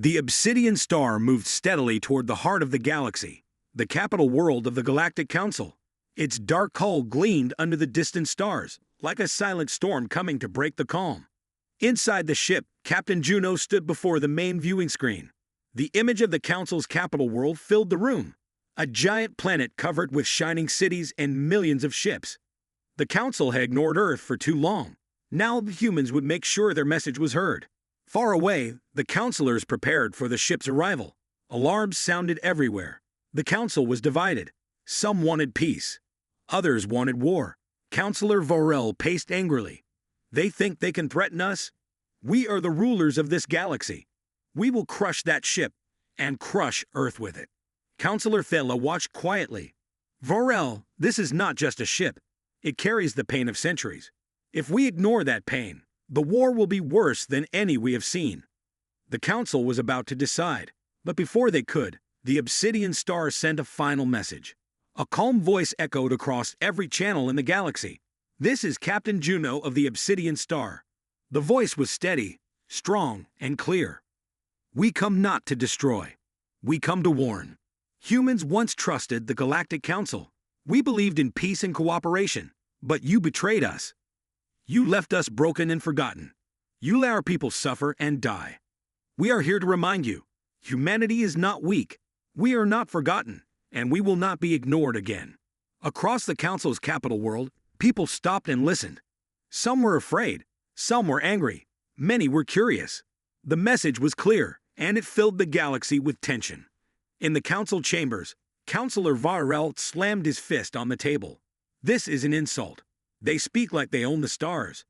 The obsidian star moved steadily toward the heart of the galaxy, the capital world of the Galactic Council. Its dark hull gleamed under the distant stars, like a silent storm coming to break the calm. Inside the ship, Captain Juno stood before the main viewing screen. The image of the Council's capital world filled the room, a giant planet covered with shining cities and millions of ships. The Council had ignored Earth for too long. Now the humans would make sure their message was heard. Far away, the counselors prepared for the ship's arrival. Alarms sounded everywhere. The Council was divided. Some wanted peace. Others wanted war. Counselor Vorel paced angrily. They think they can threaten us? We are the rulers of this galaxy. We will crush that ship, and crush Earth with it. Counselor Thela watched quietly. Vorel, this is not just a ship. It carries the pain of centuries. If we ignore that pain, the war will be worse than any we have seen. The Council was about to decide, but before they could, the obsidian star sent a final message. A calm voice echoed across every channel in the galaxy. This is Captain Juno of the Obsidian Star. The voice was steady, strong, and clear. We come not to destroy. We come to warn. Humans once trusted the Galactic Council. We believed in peace and cooperation, but you betrayed us. You left us broken and forgotten. You let our people suffer and die. We are here to remind you, humanity is not weak. We are not forgotten, and we will not be ignored again. Across the Council's capital world, people stopped and listened. Some were afraid, some were angry, many were curious. The message was clear, and it filled the galaxy with tension. In the Council chambers, Counselor Varel slammed his fist on the table. This is an insult. They speak like they own the stars.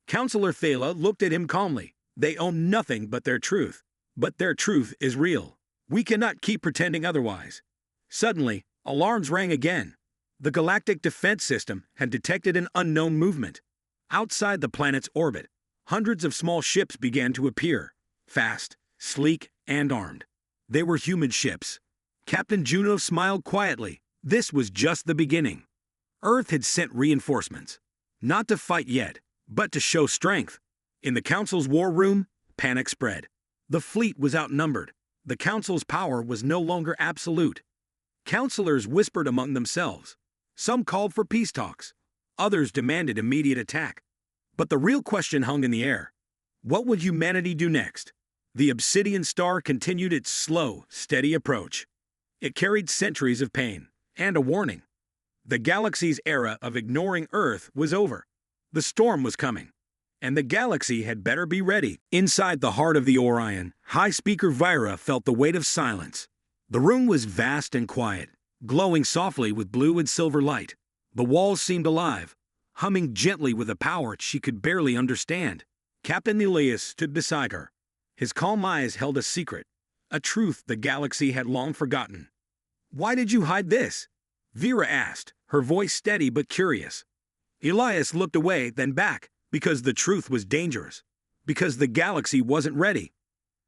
Counselor Thela looked at him calmly. They own nothing but their truth. But their truth is real. We cannot keep pretending otherwise. Suddenly, alarms rang again. The Galactic Defense System had detected an unknown movement. Outside the planet's orbit, hundreds of small ships began to appear, fast, sleek, and armed. They were human ships. Captain Juno smiled quietly. This was just the beginning. Earth had sent reinforcements, not to fight yet, but to show strength. In the Council's war room, panic spread. The fleet was outnumbered. The Council's power was no longer absolute. Counselors whispered among themselves. Some called for peace talks. Others demanded immediate attack. But the real question hung in the air. What would humanity do next? The Obsidian Star continued its slow, steady approach. It carried centuries of pain, and a warning. The galaxy's era of ignoring Earth was over. The storm was coming, and the galaxy had better be ready. Inside the heart of the Orion, High Speaker Vyra felt the weight of silence. The room was vast and quiet, glowing softly with blue and silver light. The walls seemed alive, humming gently with a power she could barely understand. Captain Elias stood beside her. His calm eyes held a secret, a truth the galaxy had long forgotten. "Why did you hide this?" Vera asked, her voice steady but curious. Elias looked away, then back, because the truth was dangerous, because the galaxy wasn't ready.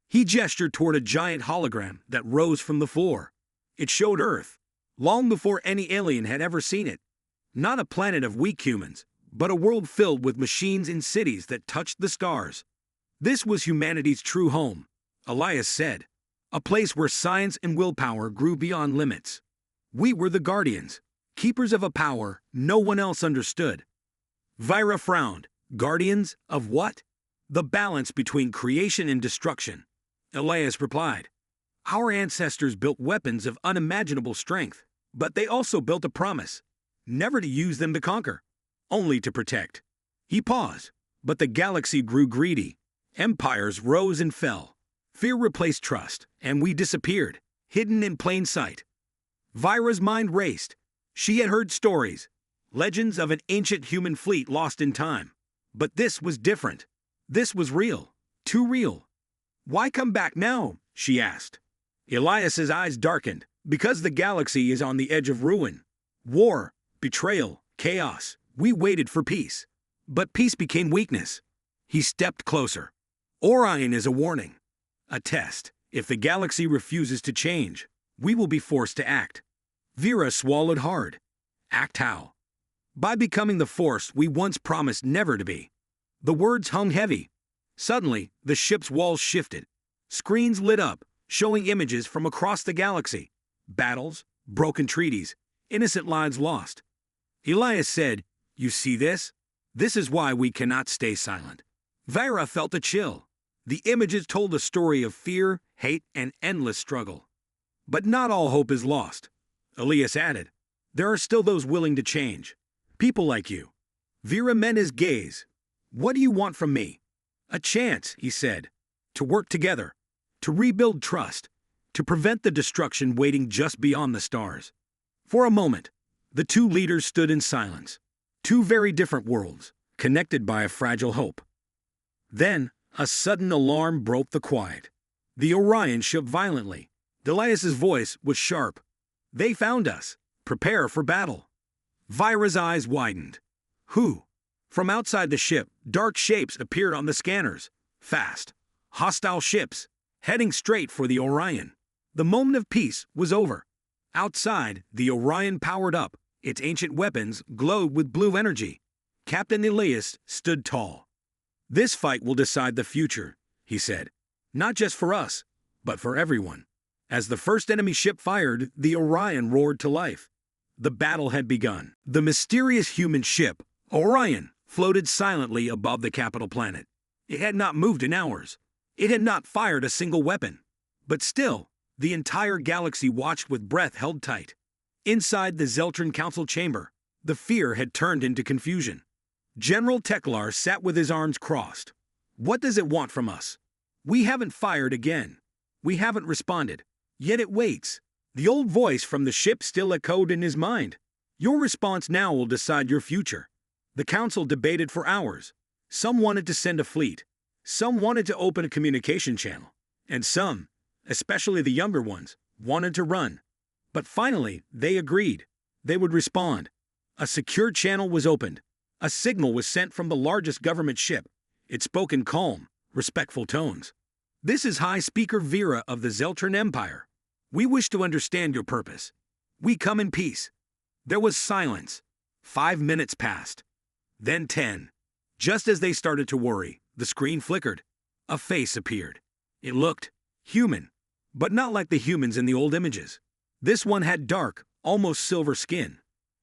He gestured toward a giant hologram that rose from the floor. It showed Earth, long before any alien had ever seen it. Not a planet of weak humans, but a world filled with machines and cities that touched the stars. This was humanity's true home, Elias said, a place where science and willpower grew beyond limits. We were the guardians, keepers of a power no one else understood. Vyra frowned. Guardians of what? The balance between creation and destruction. Elias replied. Our ancestors built weapons of unimaginable strength, but they also built a promise, never to use them to conquer, only to protect. He paused, but the galaxy grew greedy. Empires rose and fell. Fear replaced trust, and we disappeared, hidden in plain sight. Vyra's mind raced. She had heard stories, legends of an ancient human fleet lost in time. But this was different. This was real, too real. Why come back now? She asked. Elias's eyes darkened. Because the galaxy is on the edge of ruin. War, betrayal, chaos. We waited for peace. But peace became weakness. He stepped closer. Orion is a warning. A test. If the galaxy refuses to change, we will be forced to act. Vera swallowed hard. Act how? By becoming the force we once promised never to be. The words hung heavy. Suddenly, the ship's walls shifted. Screens lit up, showing images from across the galaxy. Battles, broken treaties, innocent lives lost. Elias said, "You see this? This is why we cannot stay silent." Vira felt a chill. The images told a story of fear, hate, and endless struggle. But not all hope is lost. Elias added, "There are still those willing to change. People like you." Vira met his gaze. "What do you want from me?" "A chance," he said, "to work together, to rebuild trust, to prevent the destruction waiting just beyond the stars." For a moment, the two leaders stood in silence. Two very different worlds, connected by a fragile hope. Then, a sudden alarm broke the quiet. The Orion shook violently. Elias's voice was sharp. "They found us. Prepare for battle." Vira's eyes widened. "Who?" From outside the ship, dark shapes appeared on the scanners. Fast. Hostile ships, heading straight for the Orion. The moment of peace was over. Outside, the Orion powered up. Its ancient weapons glowed with blue energy. Captain Elias stood tall. "This fight will decide the future," he said. "Not just for us, but for everyone." As the first enemy ship fired, the Orion roared to life. The battle had begun. The mysterious human ship, Orion, floated silently above the capital planet. It had not moved in hours. It had not fired a single weapon. But still, the entire galaxy watched with breath held tight. Inside the Zeltran Council chamber, the fear had turned into confusion. General Teklar sat with his arms crossed. "What does it want from us? We haven't fired again. We haven't responded. Yet it waits." The old voice from the ship still echoed in his mind. "Your response now will decide your future." The council debated for hours. Some wanted to send a fleet. Some wanted to open a communication channel. And some, especially the younger ones, wanted to run. But finally, they agreed. They would respond. A secure channel was opened. A signal was sent from the largest government ship. It spoke in calm, respectful tones. "This is High Speaker Vera of the Zeltran Empire. We wish to understand your purpose. We come in peace." There was silence. 5 minutes passed. Then 10. Just as they started to worry, the screen flickered. A face appeared. It looked human, but not like the humans in the old images. This one had dark, almost silver skin.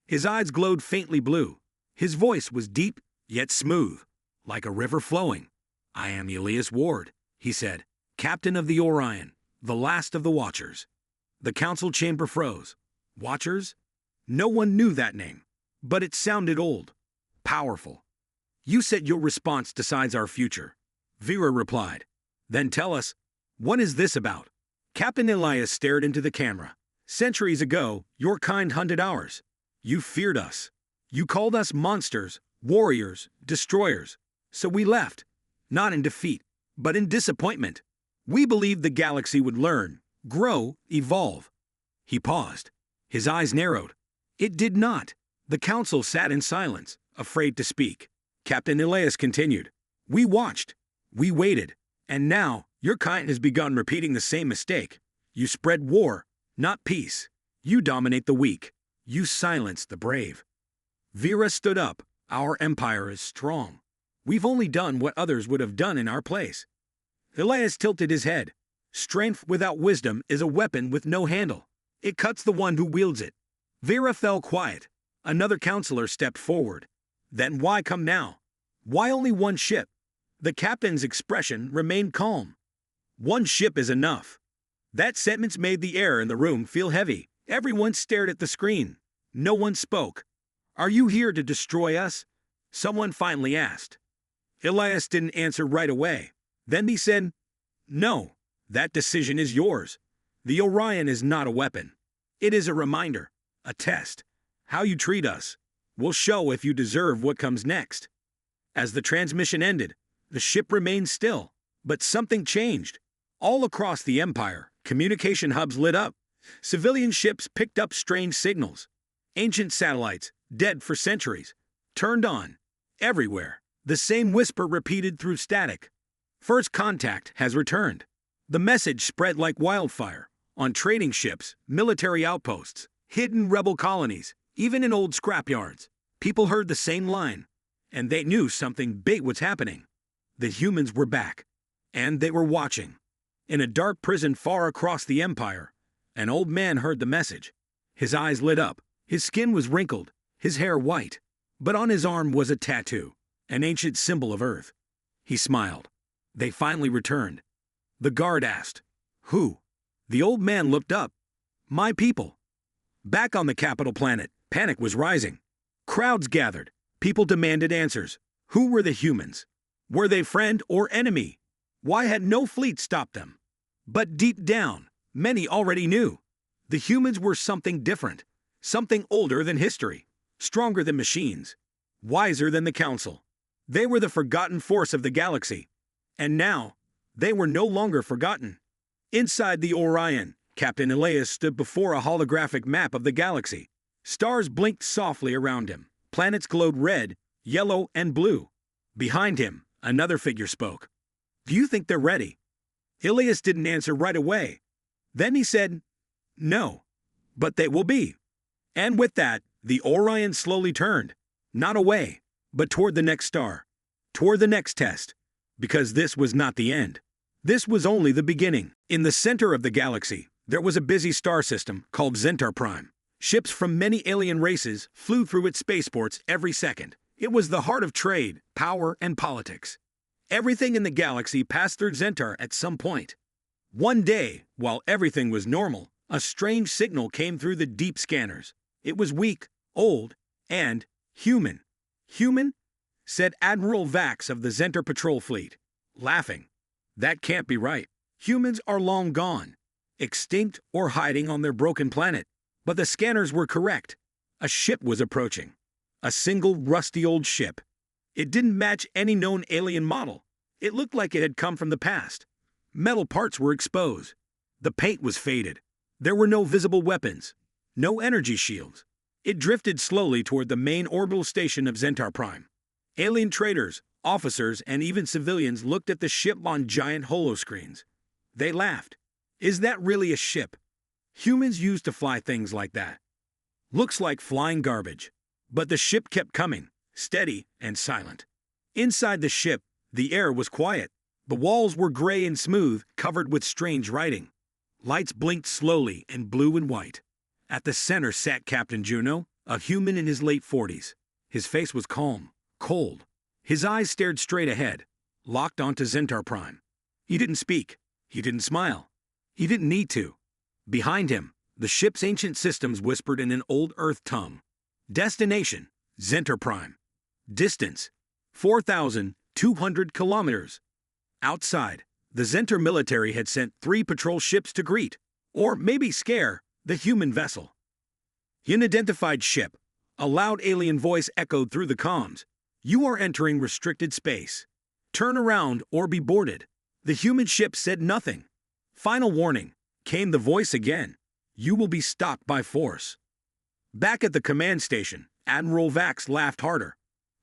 His eyes glowed faintly blue. His voice was deep, yet smooth, like a river flowing. "I am Elias Ward," he said, "captain of the Orion, the last of the Watchers." The council chamber froze. Watchers? No one knew that name, but it sounded old, powerful. "You said your response decides our future," Vera replied. "Then tell us, what is this about?" Captain Elias stared into the camera. "Centuries ago, your kind hunted ours. You feared us. You called us monsters, warriors, destroyers. So we left, not in defeat, but in disappointment. We believed the galaxy would learn, grow, evolve." He paused. His eyes narrowed. It did not. The council sat in silence, afraid to speak. Captain Elias continued. "We watched. We waited. And now, your kind has begun repeating the same mistake. You spread war, not peace. You dominate the weak. You silence the brave." Vera stood up. "Our empire is strong. We've only done what others would have done in our place." Elias tilted his head. "Strength without wisdom is a weapon with no handle. It cuts the one who wields it." Vera fell quiet. Another counselor stepped forward. "Then why come now? Why only one ship?" The captain's expression remained calm. "One ship is enough." That sentence made the air in the room feel heavy. Everyone stared at the screen. No one spoke. "Are you here to destroy us?" someone finally asked. Elias didn't answer right away. Then he said, "No, that decision is yours. The Orion is not a weapon. It is a reminder, a test. How you treat us will show if you deserve what comes next." As the transmission ended, the ship remained still, but something changed. All across the Empire, communication hubs lit up. Civilian ships picked up strange signals. Ancient satellites, dead for centuries, turned on. Everywhere, the same whisper repeated through static. "First contact has returned." The message spread like wildfire. On trading ships, military outposts, hidden rebel colonies, even in old scrapyards. People heard the same line, and they knew something big was happening. The humans were back, and they were watching. In a dark prison far across the Empire, an old man heard the message. His eyes lit up, his skin was wrinkled, his hair white, but on his arm was a tattoo, an ancient symbol of Earth. He smiled. They finally returned. The guard asked, "Who?" The old man looked up. "My people." Back on the capital planet, panic was rising. Crowds gathered. People demanded answers. Who were the humans? Were they friend or enemy? Why had no fleet stopped them? But deep down, many already knew. The humans were something different, something older than history, stronger than machines, wiser than the Council. They were the forgotten force of the galaxy. And now, they were no longer forgotten. Inside the Orion, Captain Elias stood before a holographic map of the galaxy. Stars blinked softly around him. Planets glowed red, yellow, and blue. Behind him, another figure spoke. "Do you think they're ready?" Elias didn't answer right away. Then he said, "No, but they will be." And with that, the Orion slowly turned, not away, but toward the next star, toward the next test, because this was not the end. This was only the beginning. In the center of the galaxy, there was a busy star system called Zentar Prime. Ships from many alien races flew through its spaceports every second. It was the heart of trade, power, and politics. Everything in the galaxy passed through Zentar at some point. One day, while everything was normal, a strange signal came through the deep scanners. It was weak, old, and human. "Human?" said Admiral Vax of the Zentar Patrol Fleet, laughing. "That can't be right. Humans are long gone, extinct or hiding on their broken planet." But the scanners were correct. A ship was approaching. A single rusty old ship. It didn't match any known alien model. It looked like it had come from the past. Metal parts were exposed. The paint was faded. There were no visible weapons. No energy shields. It drifted slowly toward the main orbital station of Zentar Prime. Alien traders, officers, and even civilians looked at the ship on giant holoscreens. They laughed. "Is that really a ship? Humans used to fly things like that. Looks like flying garbage." But the ship kept coming, steady and silent. Inside the ship, the air was quiet. The walls were gray and smooth, covered with strange writing. Lights blinked slowly in blue and white. At the center sat Captain Juno, a human in his late 40s. His face was calm, cold. His eyes stared straight ahead, locked onto Zentar Prime. He didn't speak. He didn't smile. He didn't need to. Behind him, the ship's ancient systems whispered in an old Earth tongue. Destination, Zentar Prime. Distance, 4,200 kilometers. Outside, the Zentar military had sent 3 patrol ships to greet, or maybe scare, the human vessel. Unidentified ship. A loud alien voice echoed through the comms. "You are entering restricted space. Turn around or be boarded." The human ship said nothing. "Final warning," came the voice again. "You will be stopped by force." Back at the command station, Admiral Vax laughed harder.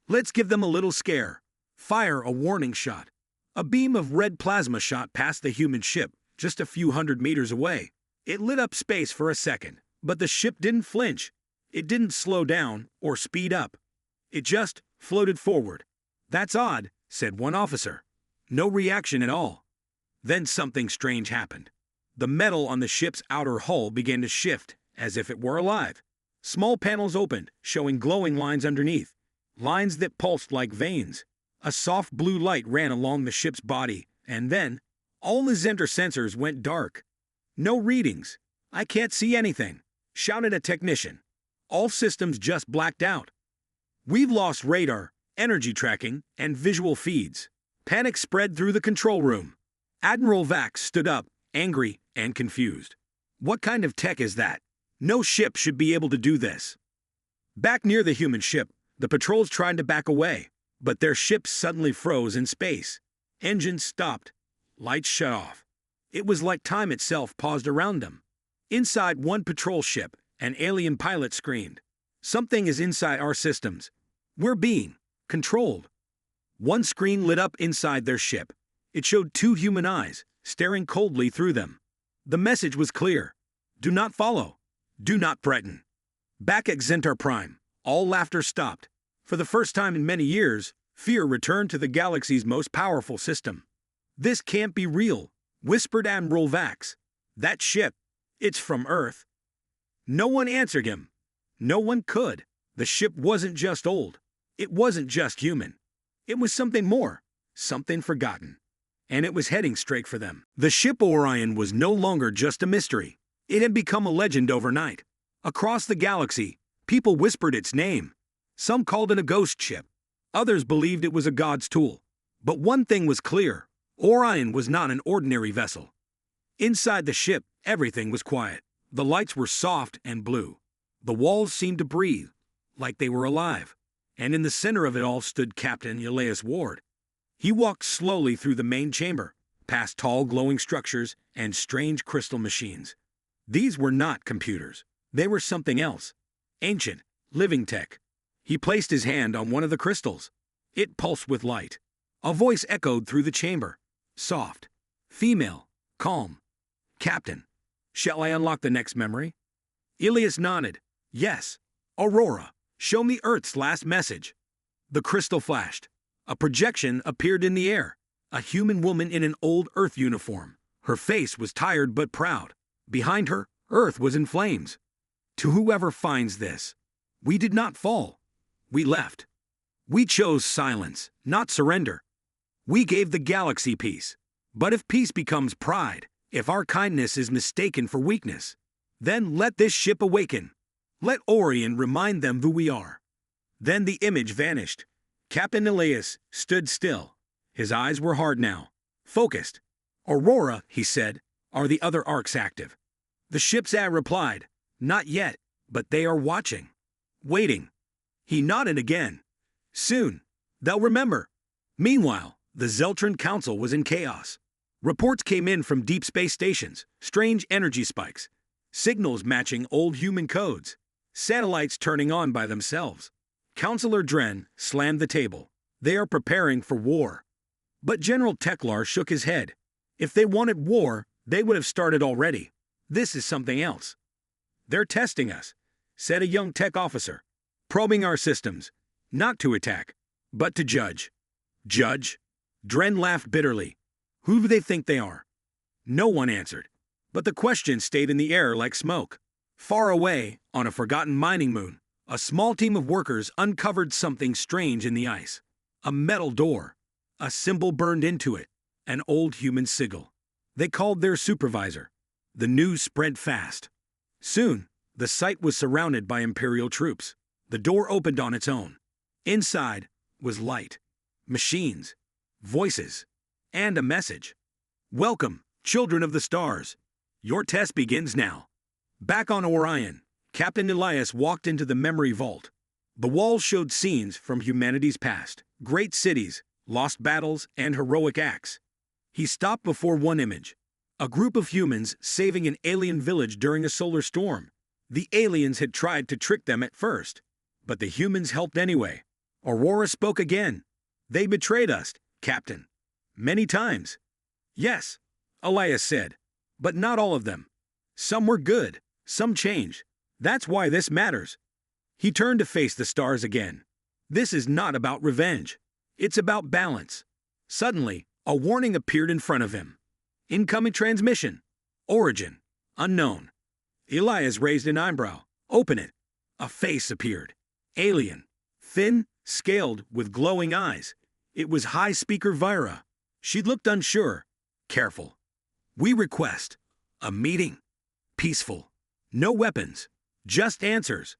"Let's give them a little scare. Fire a warning shot." A beam of red plasma shot past the human ship, just a few hundred meters away. It lit up space for a second, but the ship didn't flinch. It didn't slow down or speed up. It just floated forward. "That's odd," said one officer. No reaction at all. Then something strange happened. The metal on the ship's outer hull began to shift, as if it were alive. Small panels opened, showing glowing lines underneath. Lines that pulsed like veins. A soft blue light ran along the ship's body, and then, all the Zentar sensors went dark. "No readings. I can't see anything," shouted a technician. All systems just blacked out. "We've lost radar, energy tracking, and visual feeds." Panic spread through the control room. Admiral Vax stood up, angry and confused. "What kind of tech is that? No ship should be able to do this." Back near the human ship, the patrols tried to back away, but their ship suddenly froze in space. Engines stopped. Lights shut off. It was like time itself paused around them. Inside one patrol ship, an alien pilot screamed, "Something is inside our systems. We're being controlled." One screen lit up inside their ship. It showed 2 human eyes, staring coldly through them. The message was clear. Do not follow. Do not threaten. Back at Zentar Prime, all laughter stopped. For the first time in many years, fear returned to the galaxy's most powerful system. "This can't be real," whispered Admiral Vax. "That ship, it's from Earth." No one answered him. No one could. The ship wasn't just old. It wasn't just human. It was something more, something forgotten. And it was heading straight for them. The ship Orion was no longer just a mystery. It had become a legend overnight. Across the galaxy, people whispered its name. Some called it a ghost ship. Others believed it was a god's tool. But one thing was clear: Orion was not an ordinary vessel. Inside the ship, everything was quiet. The lights were soft and blue. The walls seemed to breathe, like they were alive. And in the center of it all stood Captain Elias Ward. He walked slowly through the main chamber, past tall glowing structures and strange crystal machines. These were not computers. They were something else. Ancient, living tech. He placed his hand on one of the crystals. It pulsed with light. A voice echoed through the chamber. Soft. Female. Calm. "Captain, shall I unlock the next memory?" Elias nodded. "Yes. Aurora, show me Earth's last message." The crystal flashed. A projection appeared in the air. A human woman in an old Earth uniform. Her face was tired but proud. Behind her, Earth was in flames. "To whoever finds this, we did not fall. We left. We chose silence, not surrender. We gave the galaxy peace. But if peace becomes pride, if our kindness is mistaken for weakness, then let this ship awaken. Let Orion remind them who we are." Then the image vanished. Captain Elias stood still. His eyes were hard now, focused. "Aurora," he said, "are the other arcs active?" The ship's ad replied, "Not yet, but they are watching. Waiting." He nodded again. "Soon, they'll remember." Meanwhile, the Zeltran Council was in chaos. Reports came in from deep space stations, strange energy spikes, signals matching old human codes, satellites turning on by themselves. Counselor Dren slammed the table. "They are preparing for war." But General Teklar shook his head. "If they wanted war, they would have started already. This is something else." "They're testing us," said a young tech officer. "Probing our systems, not to attack, but to judge." "Judge?" Dren laughed bitterly. "Who do they think they are?" No one answered. But the question stayed in the air like smoke. Far away, on a forgotten mining moon, a small team of workers uncovered something strange in the ice. A metal door. A symbol burned into it. An old human sigil. They called their supervisor. The news spread fast. Soon, the site was surrounded by Imperial troops. The door opened on its own. Inside was light, machines, voices, and a message. "Welcome, children of the stars. Your test begins now." Back on Orion, Captain Elias walked into the memory vault. The walls showed scenes from humanity's past, great cities, lost battles, and heroic acts. He stopped before one image. A group of humans saving an alien village during a solar storm. The aliens had tried to trick them at first, but the humans helped anyway. Aurora spoke again. "They betrayed us, Captain. Many times." "Yes," Elias said, "but not all of them. Some were good, some changed. That's why this matters." He turned to face the stars again. "This is not about revenge. It's about balance." Suddenly, a warning appeared in front of him. "Incoming transmission. Origin. Unknown." Elias raised an eyebrow. "Open it." A face appeared. Alien. Thin, scaled, with glowing eyes. It was High Speaker Vira. She looked unsure. "Careful. We request a meeting. Peaceful. No weapons. Just answers."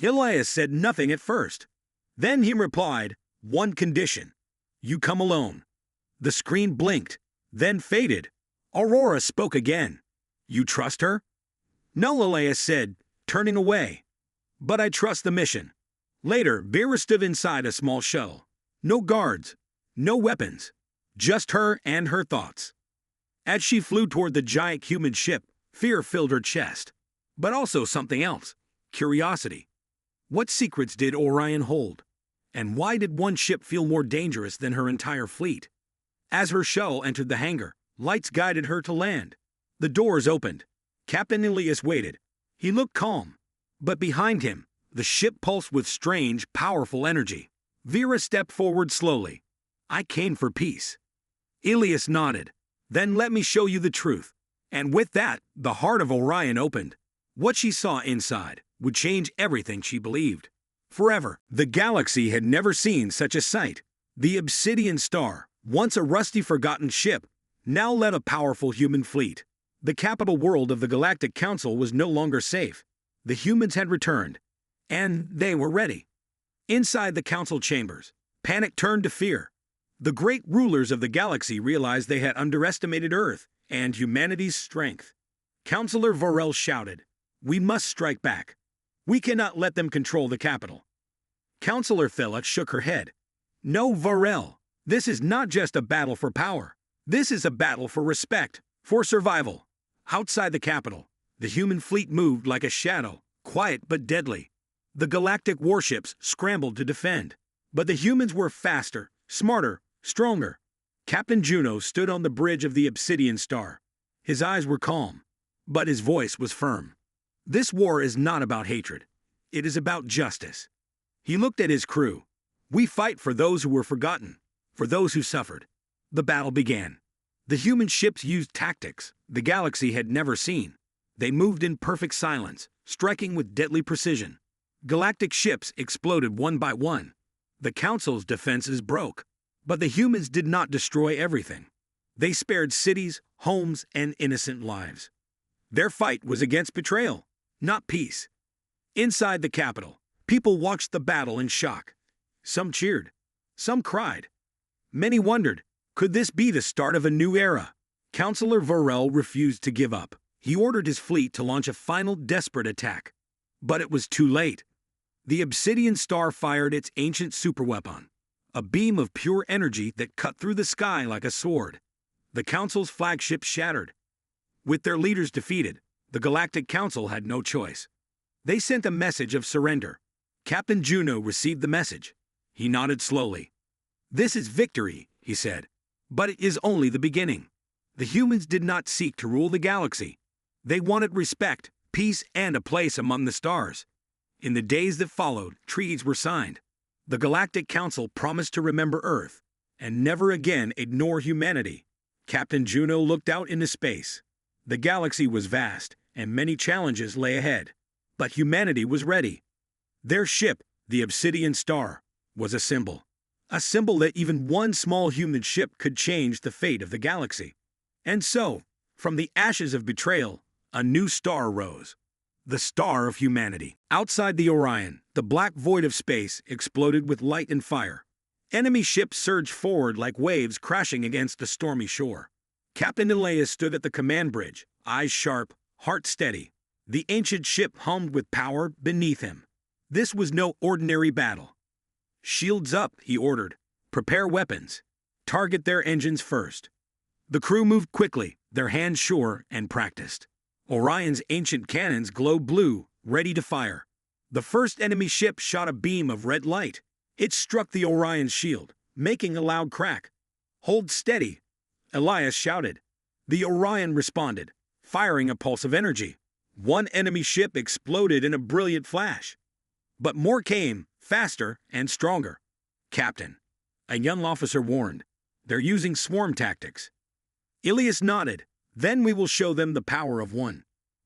Elias said nothing at first. Then he replied, "One condition. You come alone." The screen blinked, then faded. Aurora spoke again. "You trust her?" "No," Elias said, turning away. "But I trust the mission." Later, Vera stood inside a small shuttle. No guards, no weapons, just her and her thoughts. As she flew toward the giant human ship, fear filled her chest. But also something else, curiosity. What secrets did Orion hold? And why did one ship feel more dangerous than her entire fleet? As her shuttle entered the hangar, lights guided her to land. The doors opened. Captain Elias waited. He looked calm. But behind him, the ship pulsed with strange, powerful energy. Vera stepped forward slowly. "I came for peace." Elias nodded. Then let me show you the truth. And with that, the heart of Orion opened. What she saw inside would change everything she believed. Forever, the galaxy had never seen such a sight. The Obsidian Star, once a rusty forgotten ship, now led a powerful human fleet. The capital world of the Galactic Council was no longer safe. The humans had returned, and they were ready. Inside the council chambers, panic turned to fear. The great rulers of the galaxy realized they had underestimated Earth and humanity's strength. Councillor Vorel shouted, "We must strike back. We cannot let them control the capital." Councillor Thela shook her head. "No, Vorel, this is not just a battle for power. This is a battle for respect, for survival." Outside the capital, the human fleet moved like a shadow, quiet but deadly. The galactic warships scrambled to defend. But the humans were faster, smarter, stronger. Captain Juno stood on the bridge of the Obsidian Star. His eyes were calm, but his voice was firm. This war is not about hatred. It is about justice. He looked at his crew. "We fight for those who were forgotten, for those who suffered." The battle began. The human ships used tactics the galaxy had never seen. They moved in perfect silence, striking with deadly precision. Galactic ships exploded one by one. The Council's defenses broke. But the humans did not destroy everything. They spared cities, homes, and innocent lives. Their fight was against betrayal, not peace. Inside the capital, people watched the battle in shock. Some cheered. Some cried. Many wondered, could this be the start of a new era? Councillor Vorel refused to give up. He ordered his fleet to launch a final desperate attack. But it was too late. The Obsidian Star fired its ancient superweapon, a beam of pure energy that cut through the sky like a sword. The Council's flagship shattered. With their leaders defeated, the Galactic Council had no choice. They sent a message of surrender. Captain Juno received the message. He nodded slowly. "This is victory," he said. "But it is only the beginning." The humans did not seek to rule the galaxy. They wanted respect, peace, and a place among the stars. In the days that followed, treaties were signed. The Galactic Council promised to remember Earth and never again ignore humanity. Captain Juno looked out into space. The galaxy was vast, and many challenges lay ahead. But humanity was ready. Their ship, the Obsidian Star, was a symbol. A symbol that even one small human ship could change the fate of the galaxy. And so, from the ashes of betrayal, a new star rose. The star of humanity. Outside the Orion, the black void of space exploded with light and fire. Enemy ships surged forward like waves crashing against a stormy shore. Captain Elias stood at the command bridge, eyes sharp, heart steady. The ancient ship hummed with power beneath him. This was no ordinary battle. "Shields up," he ordered. "Prepare weapons. Target their engines first." The crew moved quickly, their hands sure and practiced. Orion's ancient cannons glowed blue, ready to fire. The first enemy ship shot a beam of red light. It struck the Orion's shield, making a loud crack. "Hold steady," Elias shouted. The Orion responded, firing a pulse of energy. One enemy ship exploded in a brilliant flash. But more came, faster and stronger. "Captain," a young officer warned, "they're using swarm tactics." Elias nodded. "Then we will show them the power of one."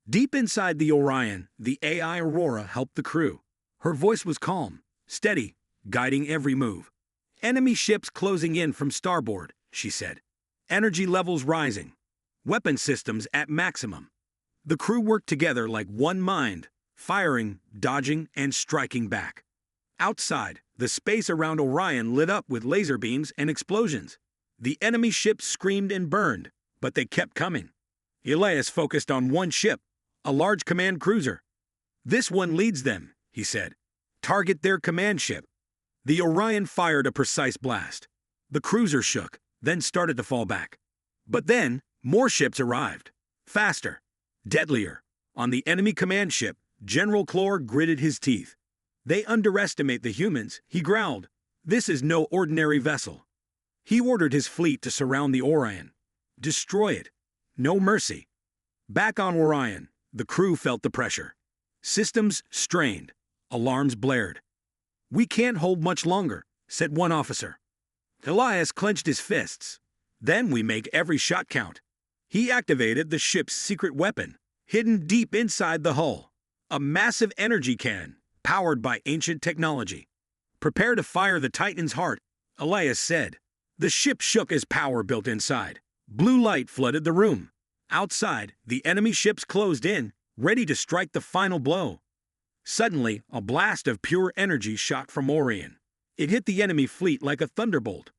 Deep inside the Orion, the AI Aurora helped the crew. Her voice was calm, steady, guiding every move. "Enemy ships closing in from starboard," she said. "Energy levels rising. Weapon systems at maximum." The crew worked together like one mind, firing, dodging, and striking back. Outside, the space around Orion lit up with laser beams and explosions. The enemy ships screamed and burned, but they kept coming. Elias focused on one ship, a large command cruiser. "This one leads them," he said. "Target their command ship." The Orion fired a precise blast. The cruiser shook, then started to fall back. But then, more ships arrived. Faster, deadlier. On the enemy command ship, General Clore gritted his teeth. "They underestimate the humans," he growled. "This is no ordinary vessel." He ordered his fleet to surround the Orion. Destroy it. No mercy. Back on Orion, the crew felt the pressure. Systems strained. Alarms blared. "We can't hold much longer," said one officer. Elias clenched his fists. Then we make every shot count. He activated the ship's secret weapon, hidden deep inside the hull. A massive energy cannon, powered by ancient technology. Prepare to fire the Titan's heart, Elias said. The ship shook as power built inside. Blue light flooded the room. Outside, the enemy ships closed in, ready to strike the final blow. Suddenly, a blast of pure energy shot from Orion. It hit the enemy fleet like a thunderbolt.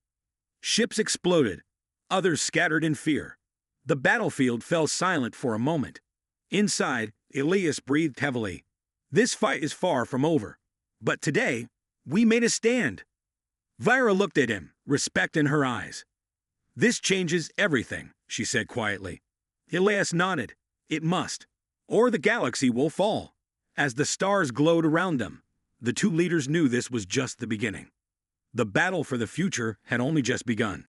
Ships exploded. Others scattered in fear. The battlefield fell silent for a moment. Inside, Elias breathed heavily. This fight is far from over. But today, we made a stand. Vyra looked at him, respect in her eyes. This changes everything, she said quietly. Elias nodded. It must. Or the galaxy will fall. As the stars glowed around them, the two leaders knew this was just the beginning. The battle for the future had only just begun.